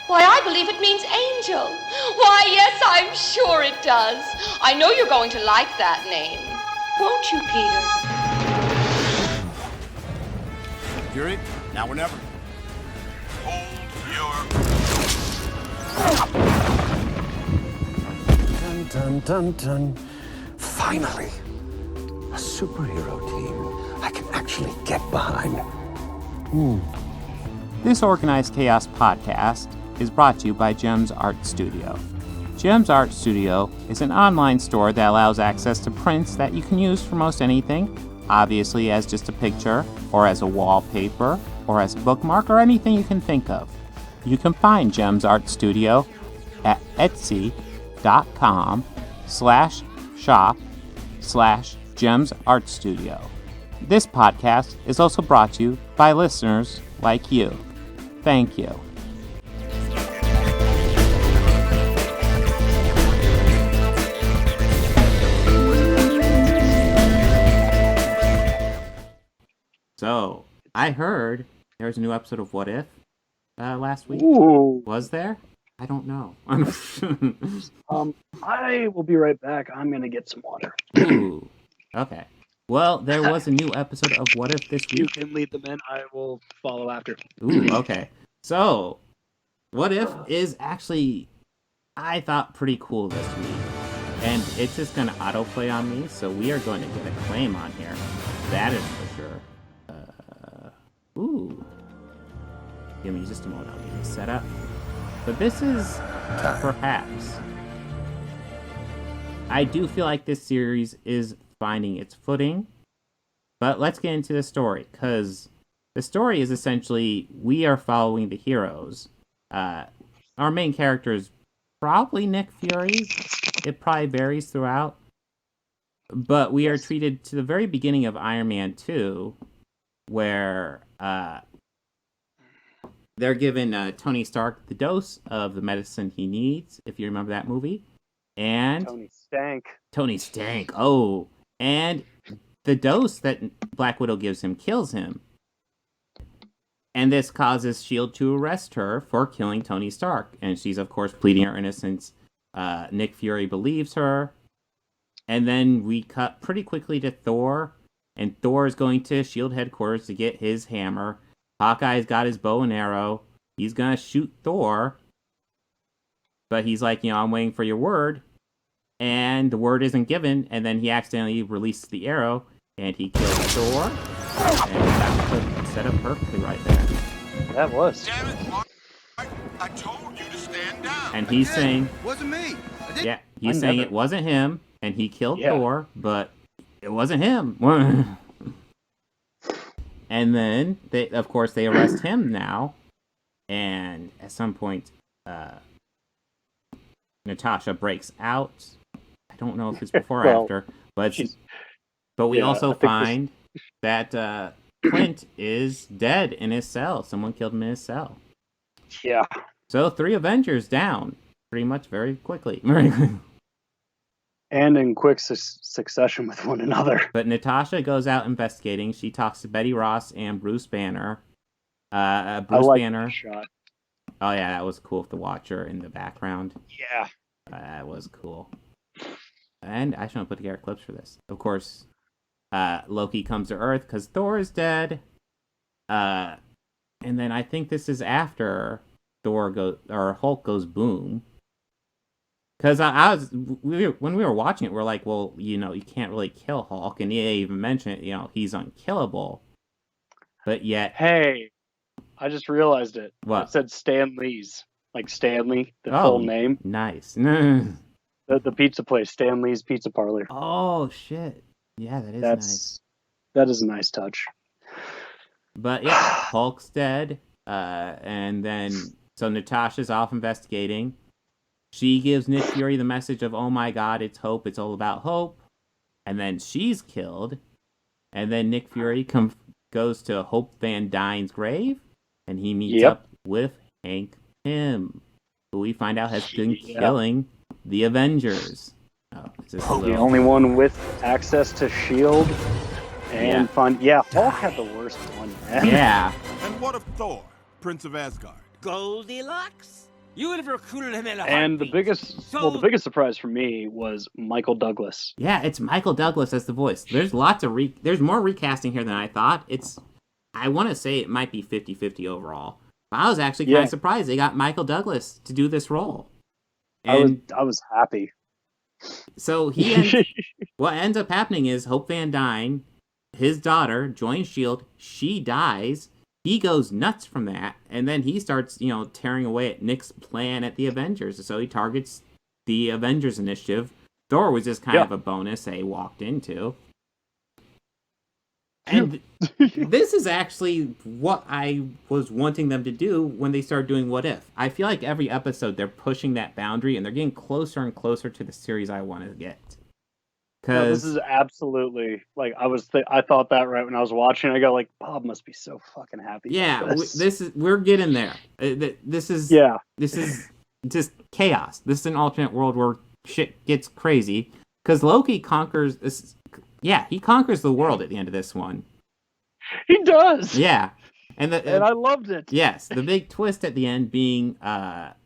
Why, I believe it means angel. Why, yes, I'm sure it does. I know you're going to like that name. Won't you, Peter? Fury, now or never. Dun, dun, dun, dun. Finally, a superhero team I can actually get behind. This Organized Chaos podcast is brought to you by JEMS Art Studio. JEMS Art Studio is an online store that allows access to prints that you can use for most anything, obviously as just a picture, or as a wallpaper, or as a bookmark, or anything you can think of. You can find JEMS Art Studio at etsy.com/shop/JEMS Art Studio. This podcast is also brought to you by listeners like you. Thank you. So, I heard there was a new episode of What If last week. Ooh. Was there? I don't know. I will be right back. I'm going to get some water. Ooh. Okay. Well, there was a new episode of What If this week. You can lead them in. I will follow after. Ooh, okay. So, What If is actually, I thought, pretty cool this week. And it's just going to autoplay on me, so we are going to get a claim on here. That is for sure. Ooh. Give me just a moment. I'll get this set up. But this is perhaps. I do feel like this series is finding its footing. But let's get into the story. Because the story is essentially we are following the heroes. Our main character is probably Nick Fury. It probably varies throughout. But we are treated to the very beginning of Iron Man 2, where they're given Tony Stark the dose of the medicine he needs, if you remember that movie. And Tony Stank. Oh, and the dose that Black Widow gives him kills him. And this causes S.H.I.E.L.D. to arrest her for killing Tony Stark. And she's, of course, pleading her innocence. Nick Fury believes her. And then we cut pretty quickly to Thor. And Thor is going to S.H.I.E.L.D. headquarters to get his hammer. Hawkeye's got his bow and arrow. He's going to shoot Thor. But he's like, I'm waiting for your word. And the word isn't given. And then he accidentally releases the arrow. And he kills Thor. And that's set up perfectly right there. That was. Damn it, Mark. I told you to stand down. And he's saying... Wasn't me. Yeah, he's saying it wasn't him. And he killed Thor. But it wasn't him. And then, they arrest him now. And at some point, Natasha breaks out. I don't know if it's before or after. But we also find that Clint is dead in his cell. Someone killed him in his cell. Yeah. So 3 Avengers down. Pretty much very quickly. And in quick succession with one another. But Natasha goes out investigating. She talks to Betty Ross and Bruce Banner. Bruce Banner. Shot. Oh yeah, that was cool with the Watcher in the background. Yeah. That was cool. And I shouldn't put together clips for this. Of course, Loki comes to Earth because Thor is dead. And then I think this is after Hulk goes boom. Because when we were watching it, we're like, well, you can't really kill Hulk, and they even mentioned it, he's unkillable. But yet, hey, I just realized it. What? It said Stan Lee's, like Stanley, the full name. Nice. The pizza place, Stan Lee's Pizza Parlor. Oh shit! Yeah, nice. That is a nice touch. But yeah, Hulk's dead, and then so Natasha's off investigating. She gives Nick Fury the message of, oh my god, it's hope, it's all about hope. And then she's killed. And then Nick Fury goes to Hope Van Dyne's grave. And he meets up with Hank Pym, who we find out has been killing the Avengers. Oh. The only one with access to shield and fun. Yeah, Hulk had the worst one, man. Yeah. And what of Thor, Prince of Asgard? Goldilocks? You would have recruited him in a And the heartbeat. biggest surprise for me was Michael Douglas. Yeah, it's Michael Douglas as the voice. There's lots of there's more recasting here than I thought. I want to say it might be 50-50 overall. But I was actually kind of surprised they got Michael Douglas to do this role. And I was happy. So what ends up happening is Hope Van Dyne, his daughter, joins S.H.I.E.L.D. She dies. He goes nuts from that. And then he starts, tearing away at Nick's plan at the Avengers. So he targets the Avengers initiative. Thor was just kind of a bonus they walked into. And this is actually what I was wanting them to do when they started doing What If. I feel like every episode they're pushing that boundary and they're getting closer and closer to the series I want to get. This is absolutely I thought that right when I was watching. I go Bob must be so fucking happy. Yeah, we're getting there. This is just chaos. This is an alternate world where shit gets crazy because Loki conquers this. Yeah, he conquers the world at the end of this one. He does. Yeah, and I loved it. Yes, the big twist at the end being that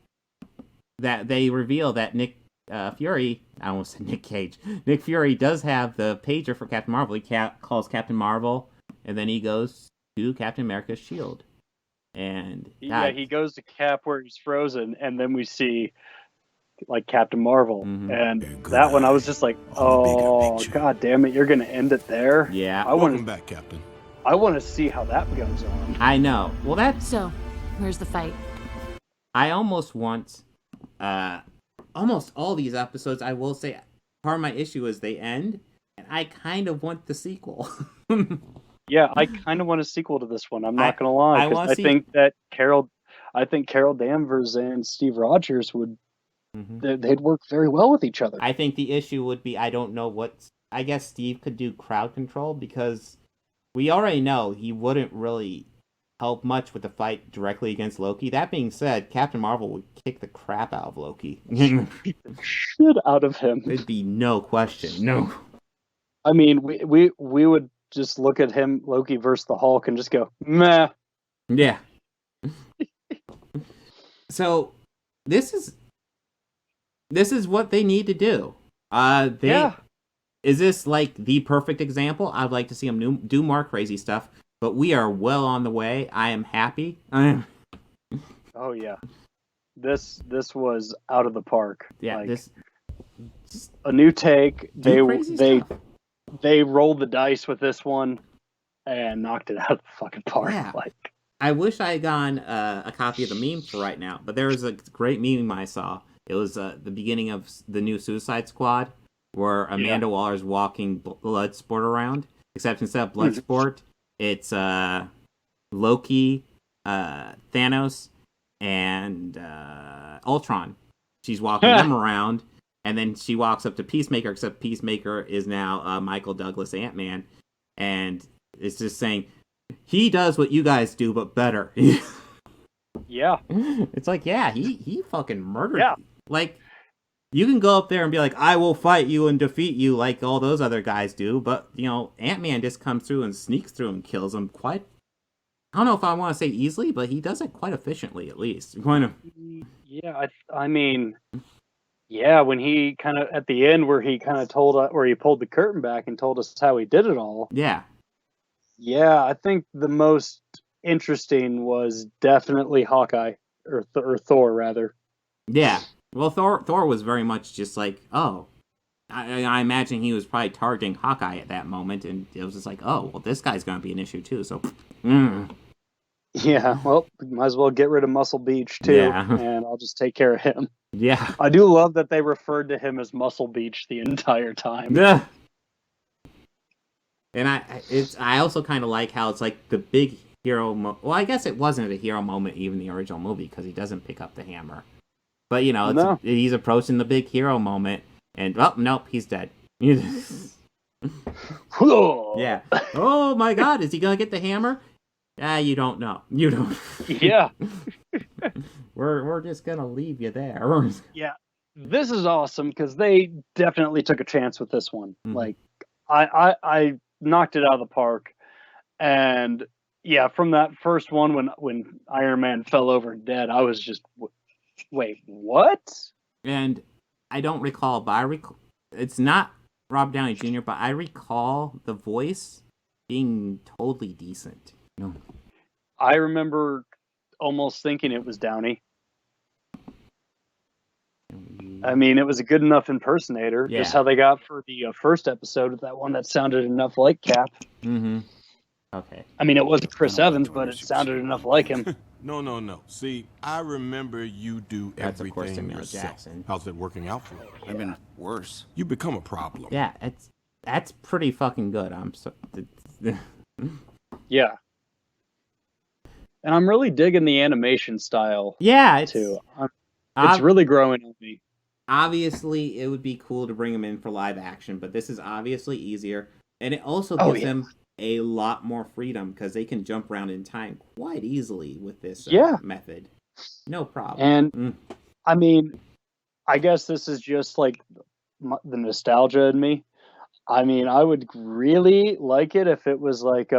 they reveal that Nick Fury, I almost said Nick Cage. Nick Fury does have the pager for Captain Marvel. He calls Captain Marvel, and then he goes to Captain America's shield. And he goes to Cap where he's frozen, and then we see Captain Marvel, and that one I was just oh god damn it, you're gonna end it there. Yeah, Welcome back, Captain. I want to see how that goes on. I know. Well, so where's the fight? I almost want almost all these episodes. I will say part of my issue is they end, and I kind of want the sequel. Yeah, I kind of want a sequel to this one. I'm not gonna lie, because I think Carol Danvers and Steve Rogers would. They'd work very well with each other. I think the issue would be I don't know I guess Steve could do crowd control because we already know he wouldn't really help much with the fight directly against Loki. That being said, Captain Marvel would kick the crap out of Loki. Shit out of him. There'd be no question. No. I mean, we would just look at him, Loki versus the Hulk, and just go, meh. Yeah. So this is what they need to do. Is this the perfect example? I'd like to see them do more crazy stuff, but we are well on the way. I am happy. Oh yeah, this was out of the park. Yeah, a new take. They rolled the dice with this one and knocked it out of the fucking park. Yeah. I wish I had gotten a copy of the meme for right now, but there was a great meme I saw. It was the beginning of the new Suicide Squad, where Amanda Waller's walking Bloodsport around, except instead of Bloodsport, it's Loki, Thanos, and Ultron. She's walking them around, and then she walks up to Peacemaker, except Peacemaker is now Michael Douglas Ant-Man, and it's just saying, he does what you guys do, but better. Yeah. It's he fucking murdered you. You can go up there and be I will fight you and defeat you like all those other guys do, but, Ant-Man just comes through and sneaks through and kills him quite, I don't know if I want to say easily, but he does it quite efficiently, at least. Yeah, I mean, when he kind of, at the end where he kind of told us, where he pulled the curtain back and told us how he did it all. Yeah. Yeah, I think the most interesting was definitely Hawkeye, or Thor, rather. Yeah. Well, Thor was very much just I imagine he was probably targeting Hawkeye at that moment, and it was just this guy's going to be an issue too, so... Yeah, well, might as well get rid of Muscle Beach too, and I'll just take care of him. Yeah. I do love that they referred to him as Muscle Beach the entire time. Yeah. And I also kind of like how it's the big hero well, I guess it wasn't a hero moment even the original movie because he doesn't pick up the hammer. But he's approaching the big hero moment, and nope, he's dead. Yeah. Oh my God, is he gonna get the hammer? You don't know. You don't. Yeah. We're just gonna leave you there. Yeah. this is awesome because they definitely took a chance with this one. Mm-hmm. Like, I knocked it out of the park, and yeah, from that first one when Iron Man fell over dead, I was just, wait, what? And I don't recall, but it's not Robert Downey Jr., but I recall the voice being totally decent. No. I remember almost thinking it was Downey. I mean, it was a good enough impersonator. Yeah. Just how they got for the first episode of that one that sounded enough like Cap. Mm-hmm. Okay. I mean, it wasn't Chris Evans, but it sounded enough like him. No. See, I remember you do That's, of course, everything Samuel yourself. Jackson. How's it working out for you? I've been worse. You become a problem. Yeah, that's pretty fucking good. Yeah. And I'm really digging the animation style. Yeah, too. It's really growing on me. Obviously, it would be cool to bring him in for live action, but this is obviously easier, and it also gives them a lot more freedom because they can jump around in time quite easily with this method. No problem. And I mean, I guess this is just like the nostalgia in me. I mean, I would really like it if it was like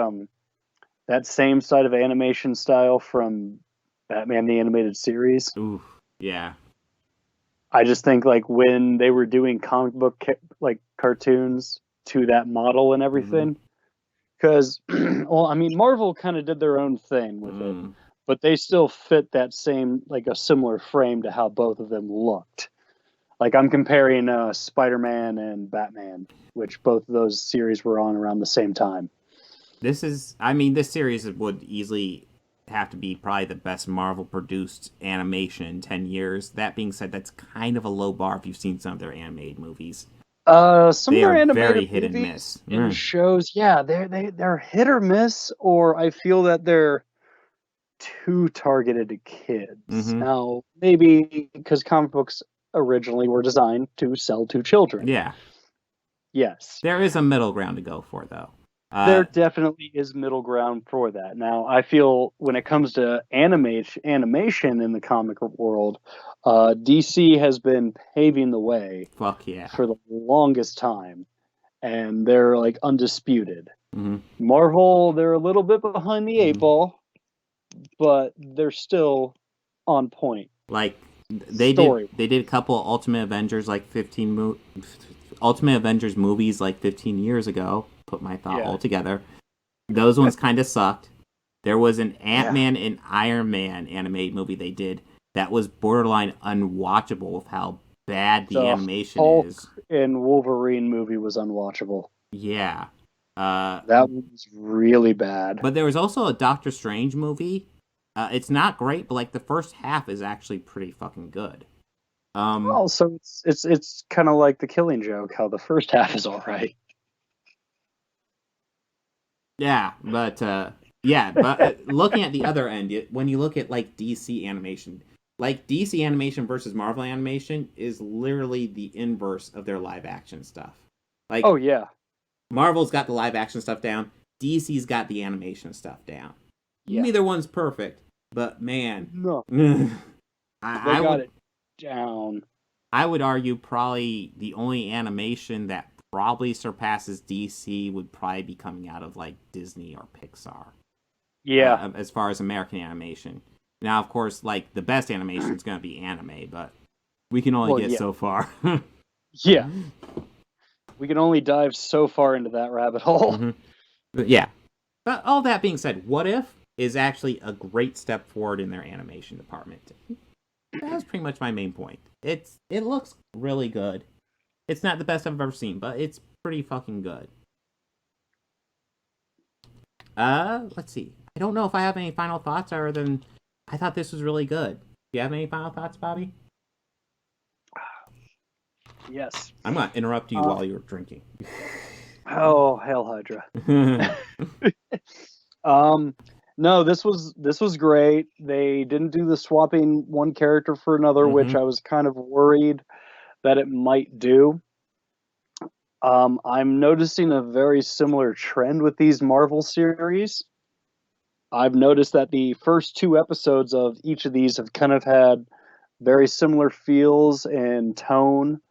that same side of animation style from Batman the Animated Series. Ooh, yeah. I just think like when they were doing comic book like cartoons to that model and everything, because well, I mean, Marvel kind of did their own thing with it, but they still fit that same like a similar frame to how both of them looked. Like I'm comparing Spider-Man and Batman, which both of those series were on around the same time. This series would easily have to be probably the best Marvel produced animation in 10 years. That being said, that's kind of a low bar if you've seen some of their animated movies. Some they of their are animated very hit and miss. And shows, yeah, they're hit or miss, or I feel that they're too targeted to kids. Now, maybe because comic books originally were designed to sell to children. Yeah. Yes. There is a middle ground to go for, though. There definitely is middle ground for that. Now, I feel when it comes to animation in the comic world, DC has been paving the way for the longest time, and they're like undisputed. Marvel, they're a little bit behind the eight ball, but they're still on point. Like they did a couple of Ultimate Avengers Ultimate Avengers movies like 15 years ago. Put my thought all together. Those ones kind of sucked. There was an Ant-Man and Iron Man animated movie they did that was borderline unwatchable with how bad the animation Hulk is. And Wolverine movie was unwatchable. Yeah. That was really bad. But there was also a Doctor Strange movie. It's not great, but like the first half is actually pretty fucking good. So it's kind of like The Killing Joke, how the first half is all right. Yeah, but looking at the other end, when you look at like DC animation, like DC animation versus Marvel animation is literally the inverse of their live action stuff. Like, oh yeah, Marvel's got the live action stuff down, DC's got the animation stuff down. Yeah. Neither one's perfect, but man, no, I got it down. I would argue probably the only animation that probably surpasses DC would probably be coming out of like Disney or Pixar. Yeah. As far as American animation. Now, of course, like the best animation is going to be anime, but we can only get so far. Yeah. We can only dive so far into that rabbit hole. But yeah. But all that being said, What If is actually a great step forward in their animation department. That's pretty much my main point. It looks really good. It's not the best I've ever seen, but it's pretty fucking good. Let's see. I don't know if I have any final thoughts other than I thought this was really good. Do you have any final thoughts, Bobby? Yes. I'm going to interrupt you while you're drinking. Oh, Hail Hydra. No, this was great. They didn't do the swapping one character for another, which I was kind of worried that it might do. I'm noticing a very similar trend with these Marvel series. I've noticed that the first two episodes of each of these have kind of had very similar feels and tone,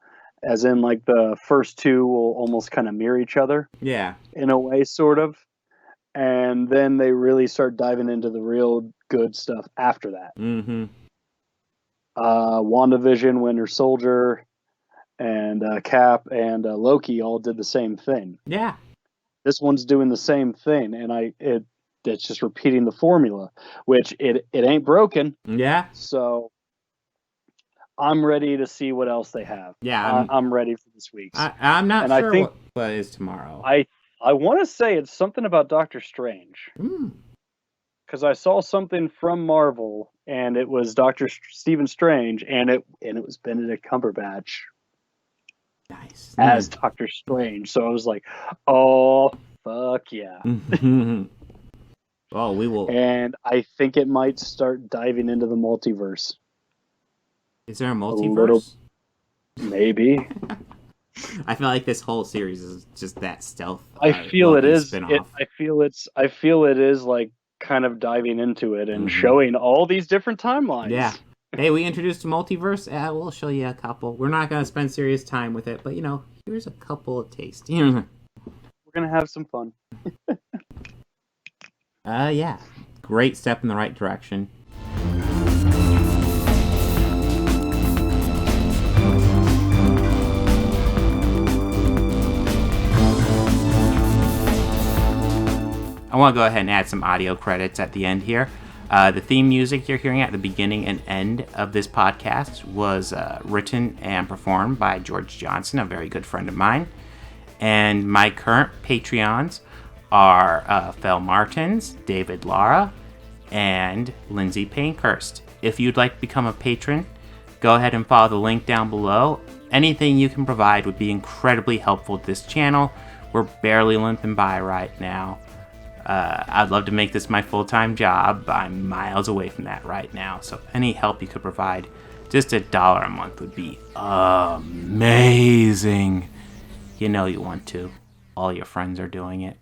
as in like the first two will almost kind of mirror each other. Yeah. In a way, sort of. And then they really start diving into the real good stuff after that. Mm-hmm. WandaVision, Winter Soldier, and Cap and Loki all did the same thing. Yeah. This one's doing the same thing, and it's just repeating the formula, which it ain't broken. Yeah. So I'm ready to see what else they have. Yeah. I'm ready for this week's. I'm not and sure I think what is tomorrow. I want to say it's something about Doctor Strange. Because I saw something from Marvel, and it was Stephen Strange, and it was Benedict Cumberbatch. Nice. As Doctor Strange. So I was like, oh, fuck yeah. Oh, we will. And I think it might start diving into the multiverse. Is there a multiverse? Maybe. I feel like this whole series is just that stealth. I feel it is. I feel it is like kind of diving into it and showing all these different timelines. Yeah. Hey, we introduced a multiverse. We'll show you a couple. We're not going to spend serious time with it, but here's a couple of tastes. We're gonna have some fun. Yeah. Great step in the right direction. I want to go ahead and add some audio credits at the end here. The theme music you're hearing at the beginning and end of this podcast was written and performed by George Johnson, a very good friend of mine. And my current Patreons are Fel Martins, David Lara, and Lindsay Pankhurst. If you'd like to become a patron, go ahead and follow the link down below. Anything you can provide would be incredibly helpful to this channel. We're barely limping by right now. I'd love to make this my full-time job. I'm miles away from that right now. So any help you could provide, just $1 a month would be amazing. You know you want to. All your friends are doing it.